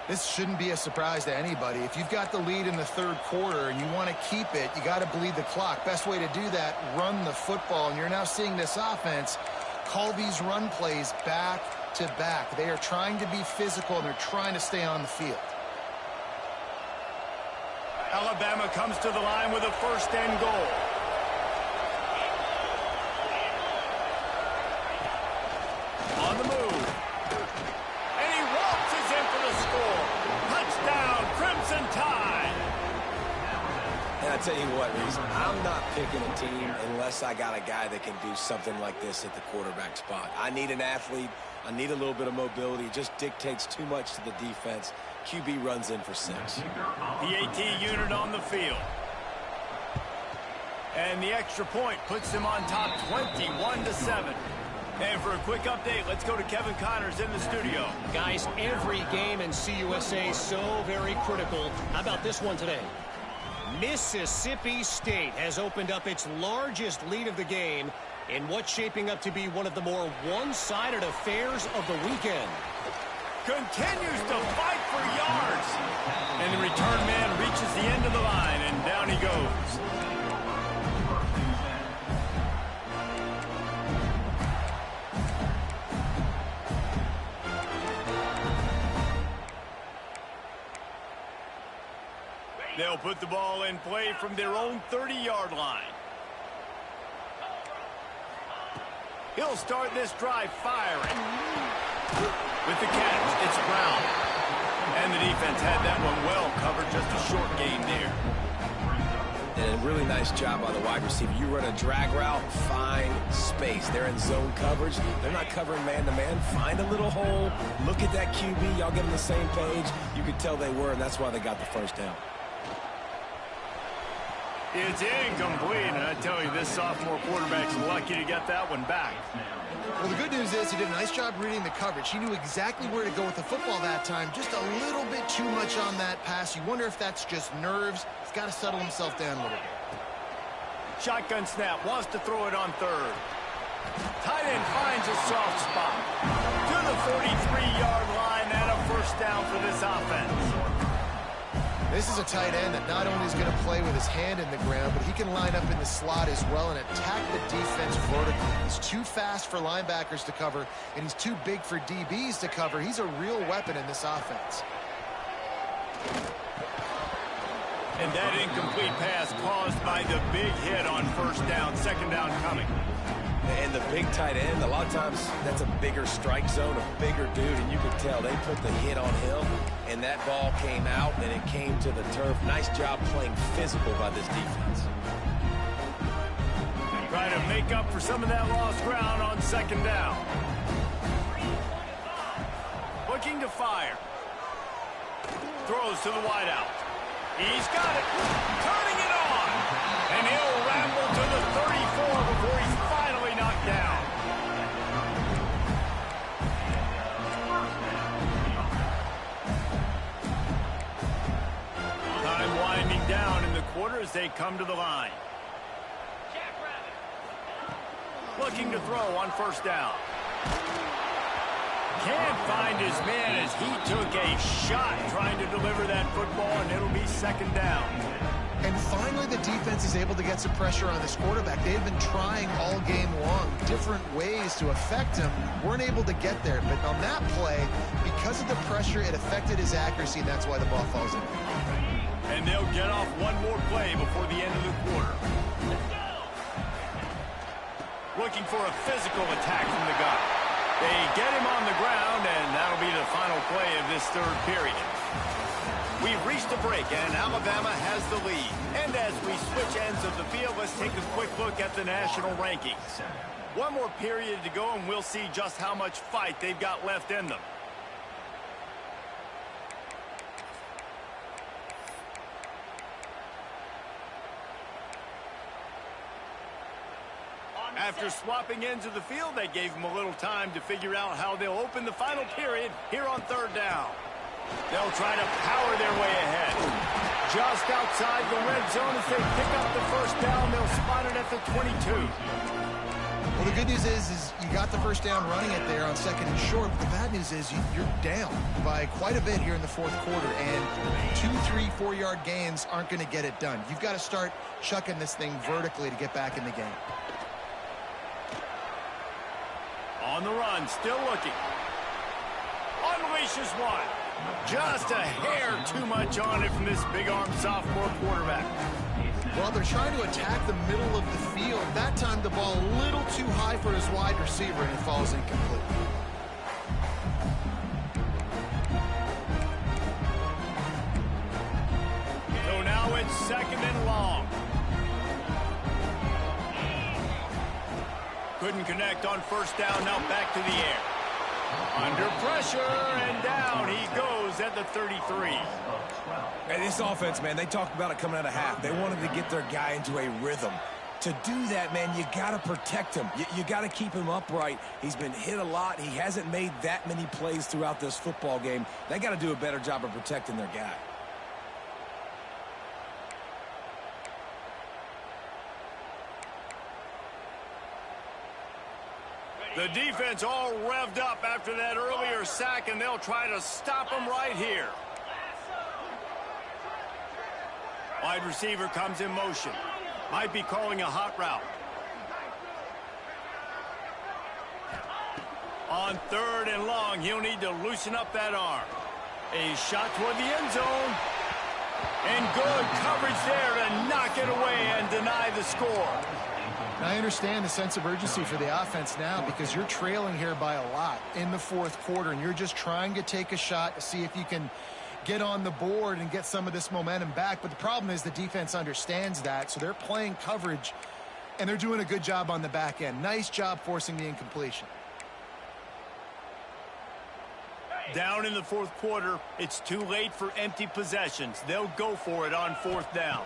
This shouldn't be a surprise to anybody. If you've got the lead in the third quarter and you want to keep it, you got to bleed the clock. Best way to do that, run the football. And you're now seeing this offense call these run plays back to back. They are trying to be physical, and they're trying to stay on the field. Alabama comes to the line with a first and goal. On the move. And he waltzes in for the score. Touchdown, Crimson Tide. And I tell you what, Reese, I'm not picking a team unless I got a guy that can do something like this at the quarterback spot. I need an athlete. I need a little bit of mobility. It just dictates too much to the defense. QB runs in for 6. The AT unit on the field. And the extra point puts him on top 21-7. And for a quick update, let's go to Kevin Connors in the studio. Guys, every game in CUSA is so very critical. How about this one today? Mississippi State has opened up its largest lead of the game in what's shaping up to be one of the more one-sided affairs of the weekend. Continues to fight for yards. And the return man reaches the end of the line, and down he goes. They'll put the ball in play from their own 30-yard line. He'll start this drive firing. With the catch, it's Brown. And the defense had that one well covered, just a short gain there. And a really nice job by the wide receiver. You run a drag route, find space. They're in zone coverage. They're not covering man-to-man. Find a little hole. Look at that QB. Y'all get on the same page. You could tell they were, and that's why they got the first down. It's incomplete, and I tell you, this sophomore quarterback's lucky to get that one back. Well, the good news is he did a nice job reading the coverage. He knew exactly where to go with the football that time. Just a little bit too much on that pass. You wonder if that's just nerves. He's got to settle himself down a little bit. Shotgun snap, wants to throw it on third. Tight end finds a soft spot. To the 43-yard line, and a first down for this offense. This is a tight end that not only is going to play with his hand in the ground, but he can line up in the slot as well and attack the defense vertically. He's too fast for linebackers to cover, and he's too big for DBs to cover. He's a real weapon in this offense. And that incomplete pass caused by the big hit on first down, second down coming. And the big tight end, a lot of times that's a bigger strike zone, a bigger dude, and you could tell they put the hit on him, and that ball came out, and it came to the turf. Nice job playing physical by this defense. Trying to make up for some of that lost ground on second down. Looking to fire. Throws to the wideout. He's got it. Turning it on. And he'll ramble to the 34 before he's finally knocked down. Time winding down in the quarter as they come to the line. Looking to throw on first down. Can't find his man as he took a shot trying to deliver that football, and it'll be second down. And finally, the defense is able to get some pressure on this quarterback. They've been trying all game long different ways to affect him. Weren't able to get there. But on that play, because of the pressure, it affected his accuracy, and that's why the ball falls in. And they'll get off one more play before the end of the quarter. Looking for a physical attack from the gun. They get him on the ground, and that'll be the final play of this third period. We've reached a break, and Alabama has the lead. And as we switch ends of the field, let's take a quick look at the national rankings. One more period to go, and we'll see just how much fight they've got left in them. After swapping ends of the field, they gave him a little time to figure out how they'll open the final period here on third down. They'll try to power their way ahead. Just outside the red zone as they pick up the first down. They'll spot it at the 22. Well, the good news is you got the first down running it there on second and short. But the bad news is you're down by quite a bit here in the fourth quarter. And 2, 3, 4-yard gains aren't going to get it done. You've got to start chucking this thing vertically to get back in the game. On the run, still looking. Unleashes one. Just a hair too much on it from this big-arm sophomore quarterback. Well, they're trying to attack the middle of the field. That time the ball a little too high for his wide receiver, and it falls incomplete. So now it's second and long. Couldn't connect on first down, now back to the air. Under pressure, and down he goes at the 33. Hey, this offense, man, they talked about it coming out of half. They wanted to get their guy into a rhythm. To do that, man, you got to protect him. You got to keep him upright. He's been hit a lot. He hasn't made that many plays throughout this football game. They got to do a better job of protecting their guy. The defense all revved up after that earlier sack, and they'll try to stop him right here. Wide receiver comes in motion. Might be calling a hot route. On third and long, he'll need to loosen up that arm. A shot toward the end zone. And good coverage there to knock it away and deny the score. I understand the sense of urgency for the offense now because you're trailing here by a lot in the fourth quarter, and you're just trying to take a shot to see if you can get on the board and get some of this momentum back. But the problem is the defense understands that, so they're playing coverage, and they're doing a good job on the back end. Nice job forcing the incompletion. Down in the fourth quarter, it's too late for empty possessions. They'll go for it on fourth down.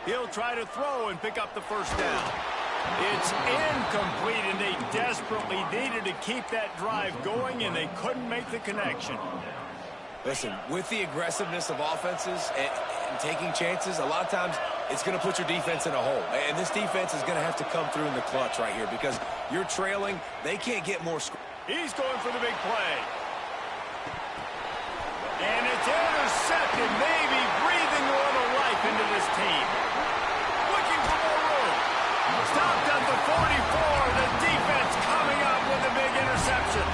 He'll try to throw and pick up the first down. It's incomplete, and they desperately needed to keep that drive going, and they couldn't make the connection. Listen, with the aggressiveness of offenses and taking chances, a lot of times it's going to put your defense in a hole. And this defense is going to have to come through in the clutch right here because you're trailing. They can't get more score. He's going for the big play. And it's intercepted, maybe breathing a little life into this team. Looking for more room. Stopped at the 44. The defense coming up with a big interception.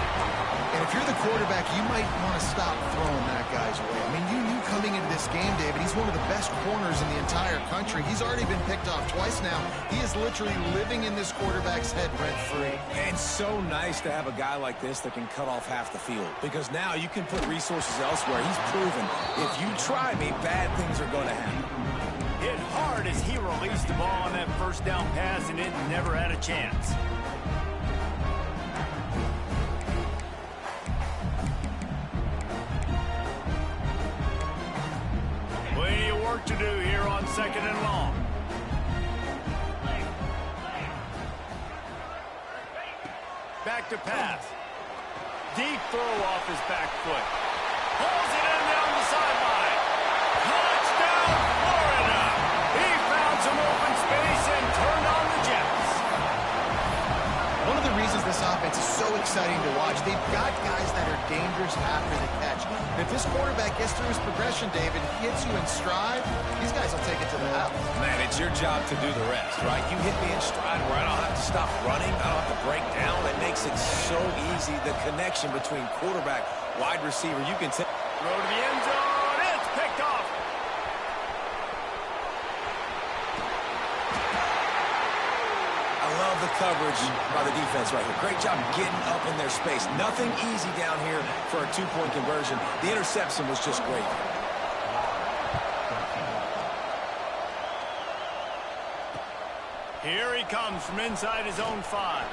And if you're the quarterback, you might want to stop throwing that guy's way. I mean, you knew coming into this game, David, he's one of the best corners in the entire country. He's already been picked off twice now. He is literally living in this quarterback's head rent-free. And it's so nice to have a guy like this that can cut off half the field because now you can put resources elsewhere. He's proven if you try me, bad things are going to happen. Hit hard as he released the ball on that first down pass, and it never had a chance. Plenty of work to do here on second and long. Back to pass. Deep throw off his back foot. Pulls it in down the sideline. Touchdown, Florida! He found some open space and turned on the Jets. One of the reasons this offense is so exciting to watch, they've got guys that are dangerous after the catch. If this quarterback gets through his progression, David, hits you in stride, these guys will take it to the house. Man, it's your job to do the rest, right? You hit me in stride where I don't have to stop running. I don't have to break down. It makes it so easy. The connection between quarterback, wide receiver, you can take. Throw to the end zone. It's picked off. I love the coverage by the defense right here. Great job getting up in their space. Nothing easy down here for a two-point conversion. The interception was just great. Here he comes from inside his own 5.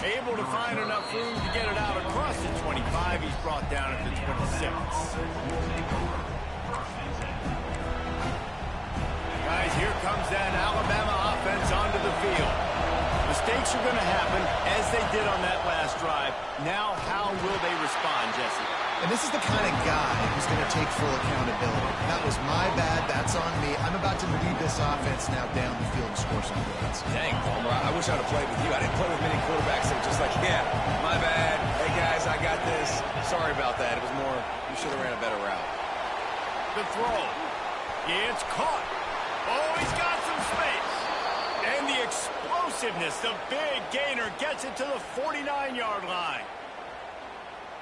Able to find enough room to get it out across the 25. He's brought down at the 26. Guys, here comes that Alabama offense on did on that last drive. Now how will they respond, Jesse? And this is the kind of guy who's going to take full accountability. That was my bad. That's on me. I'm about to lead this offense now down the field and score some points. Dang, Palmer, I wish I would have played with you. I didn't play with many quarterbacks that were just like, yeah, my bad. Hey, guys, I got this. Sorry about that. It was more, you should have ran a better route. The throw. It's caught. Oh, he's got some space. And the explosiveness, the big gainer gets it to the 49-yard line.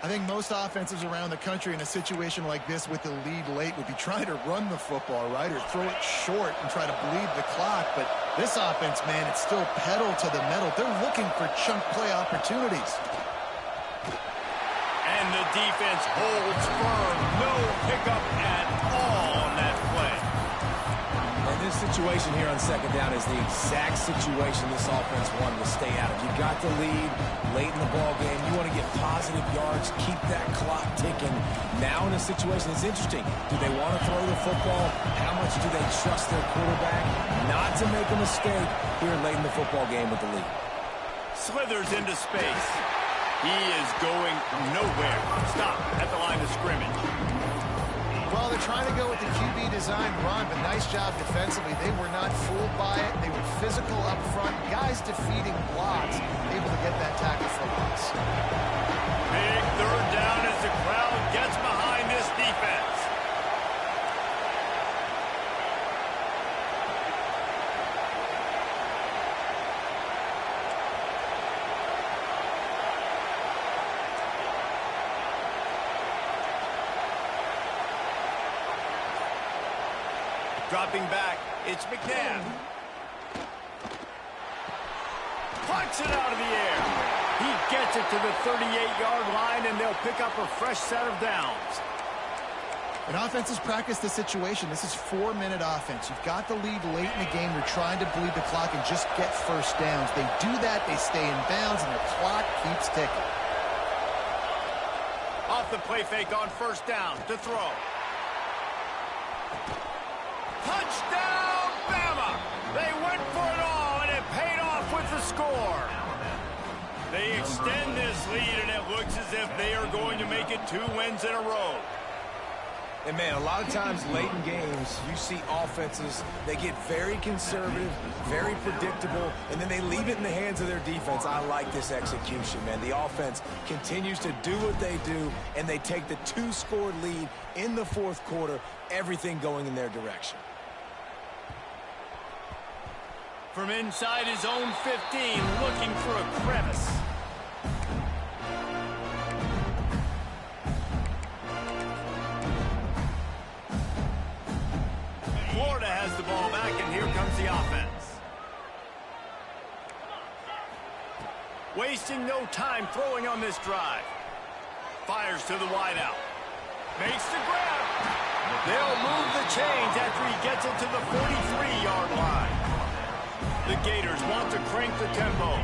I think most offenses around the country in a situation like this with the lead late would be trying to run the football, right, or throw it short and try to bleed the clock. But this offense, man, it's still pedal to the metal. They're looking for chunk play opportunities. And the defense holds firm. No pickup at all on that play. And this situation here on second down is the exact situation this offense wanted to stay out of. You got the lead late in the ball game. You want to get positive yards, keep that clock ticking. Now in a situation that's interesting, do they want to throw the football? How much do they trust their quarterback not to make a mistake here late in the football game with the lead? Slithers into space. He is going nowhere. Stop at the line of scrimmage. Well, they're trying to go with the QB design run, but nice job defensively. They were not fooled by it. They were physical up front. Guys defeating blocks, able to get that tackle for loss. Big third down as the crowd gets behind this defense. Dropping back, it's McNabb. Punts it out of the air. He gets it to the 38-yard line, and they'll pick up a fresh set of downs. And offenses practice the situation. This is 4-minute offense. You've got the lead late in the game. You're trying to bleed the clock and just get first downs. They do that, they stay in bounds, and the clock keeps ticking. Off the play fake on first down to throw. Touchdown, Bama! They went for it all, and it paid off with the score. They extend this lead, and it looks as if they are going to make it 2 wins in a row. And, man, a lot of times late in games, you see offenses, they get very conservative, very predictable, and then they leave it in the hands of their defense. I like this execution, man. The offense continues to do what they do, and they take the 2-score lead in the fourth quarter, everything going in their direction. From inside his own 15, looking for a crevice. Florida has the ball back, and here comes the offense. Wasting no time throwing on this drive. Fires to the wideout. Makes the grab. They'll move the chains after he gets it to the 43-yard line. The Gators want to crank the tempo.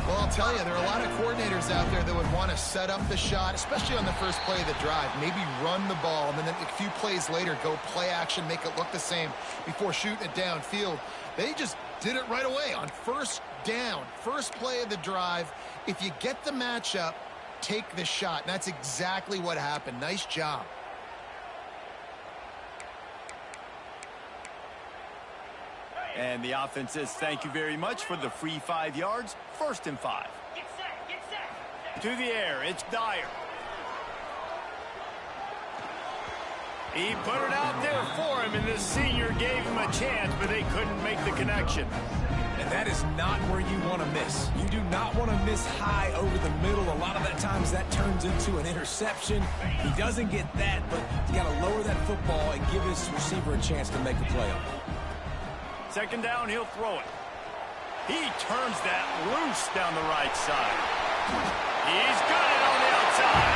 Well, I'll tell you, there are a lot of coordinators out there that would want to set up the shot, especially on the first play of the drive. Maybe run the ball, and then a few plays later, go play action, make it look the same before shooting it downfield. They just did it right away on first down, first play of the drive. If you get the matchup, take the shot. And that's exactly what happened. Nice job. And the offense says thank you very much for the free 5 yards. 1st and 5. Get set. To the air, it's Dyer. He put it out there for him, and the senior gave him a chance, but they couldn't make the connection. And that is not where you want to miss. You do not want to miss high over the middle. A lot of that times that turns into an interception. He doesn't get that, but he's got to lower that football and give his receiver a chance to make a play on it. 2nd down, he'll throw it. He turns that loose down the right side. He's got it on the outside.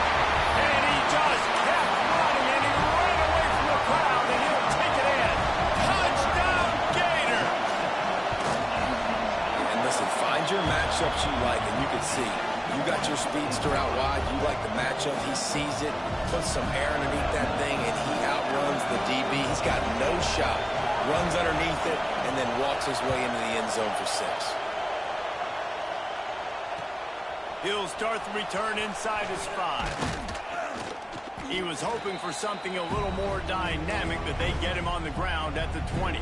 And he just kept running, and he ran away from the crowd, and he'll take it in. Touchdown, Gator! And listen, find your matchups you like, and you can see. You got your speedster out wide. You like the matchup. He sees it, puts some air underneath that thing, and he outruns the DB. He's got no shot. Runs underneath it, and then walks his way into the end zone for 6. He'll start the return inside his 5. He was hoping for something a little more dynamic, but they get him on the ground at the 20.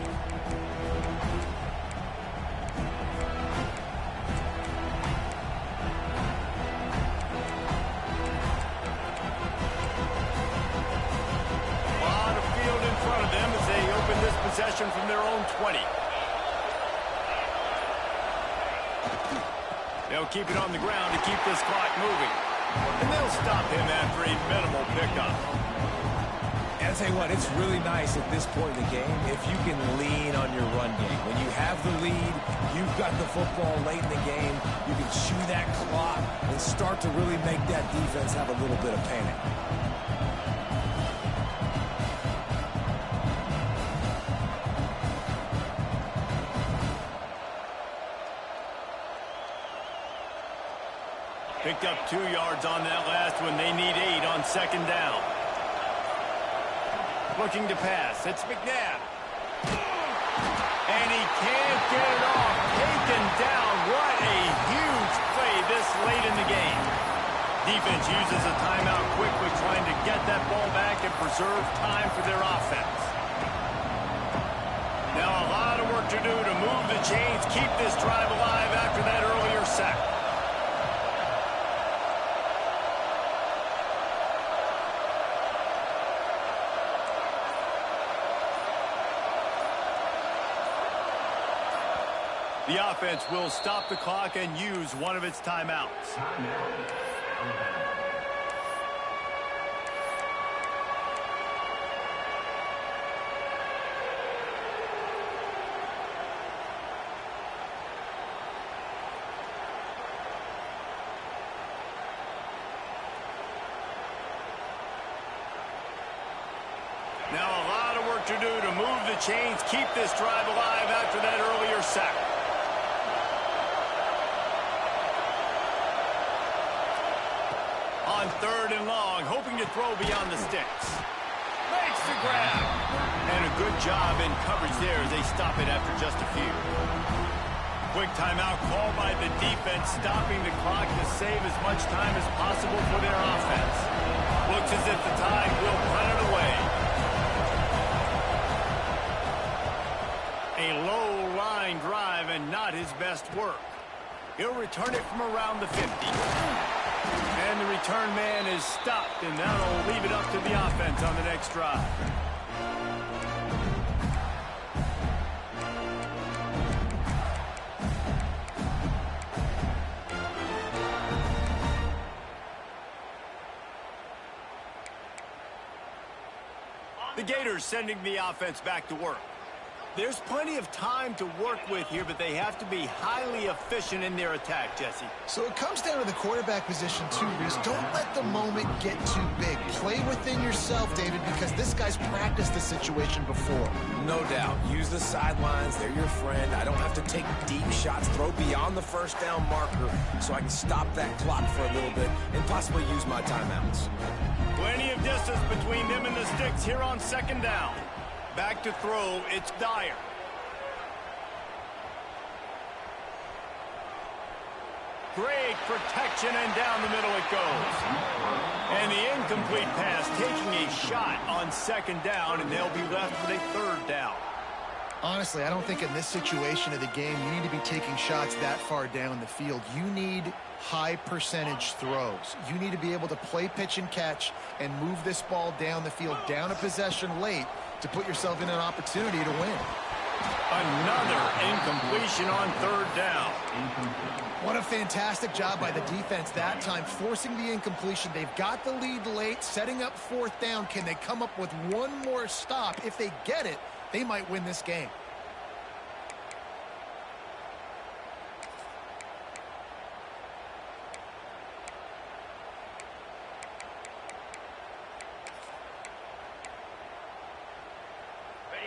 Possession from their own 20. They'll keep it on the ground to keep this clock moving. And they'll stop him after a minimal pickup. And I'll tell you what, it's really nice at this point in the game if you can lean on your run game. When you have the lead, you've got the football late in the game, you can chew that clock and start to really make that defense have a little bit of panic. Picked up 2 yards on that last one. They need 8 on second down. Looking to pass. It's McNabb. And he can't get it off. Taken down. What a huge play this late in the game. Defense uses a timeout quickly, trying to get that ball back and preserve time for their offense. Now a lot of work to do to move the chains, keep this drive alive after that earlier sack. The offense will stop the clock and use one of its timeouts. Now a lot of work to do to move the chains, keep this drive alive after that earlier sack. On 3rd and long, hoping to throw beyond the sticks. Makes the grab. And a good job in coverage there as they stop it after just a few. Quick timeout called by the defense, stopping the clock to save as much time as possible for their offense. Looks as if the Tide will punt it away. A low-line drive and not his best work. He'll return it from around the 50. And the return man is stopped, and that'll leave it up to the offense on the next drive. The Gators sending the offense back to work. There's plenty of time to work with here, but they have to be highly efficient in their attack, Jesse. So it comes down to the quarterback position, too, Reese. Don't let the moment get too big. Play within yourself, David, because this guy's practiced the situation before. No doubt. Use the sidelines. They're your friend. I don't have to take deep shots. Throw beyond the first down marker so I can stop that clock for a little bit and possibly use my timeouts. Plenty of distance between them and the sticks here on second down. Back to throw, it's Dyer. Great protection, and down the middle it goes. And the incomplete pass taking a shot on second down, and they'll be left with a 3rd down. Honestly, I don't think in this situation of the game you need to be taking shots that far down the field. You need high percentage throws. You need to be able to play pitch and catch and move this ball down the field, down a possession late, to put yourself in an opportunity to win. Another incompletion on 3rd down. What a fantastic job by the defense that time, forcing the incompletion. They've got the lead late, setting up 4th down. Can they come up with one more stop? If they get it, they might win this game.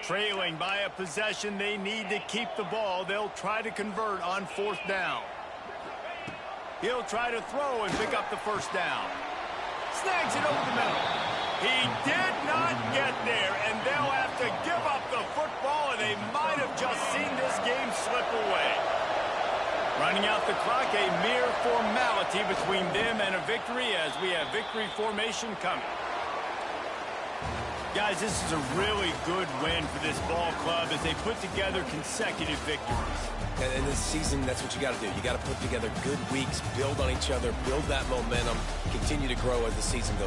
Trailing by a possession, they need to keep the ball. They'll try to convert on 4th down. He'll try to throw and pick up the 1st down. Snags it over the middle. He did not get there, and they'll have to give up the football, and they might have just seen this game slip away. Running out the clock, a mere formality between them and a victory as we have victory formation coming. Guys, this is a really good win for this ball club as they put together consecutive victories. And this season, that's what you got to do. You got to put together good weeks, build on each other, build that momentum, continue to grow as the season goes on.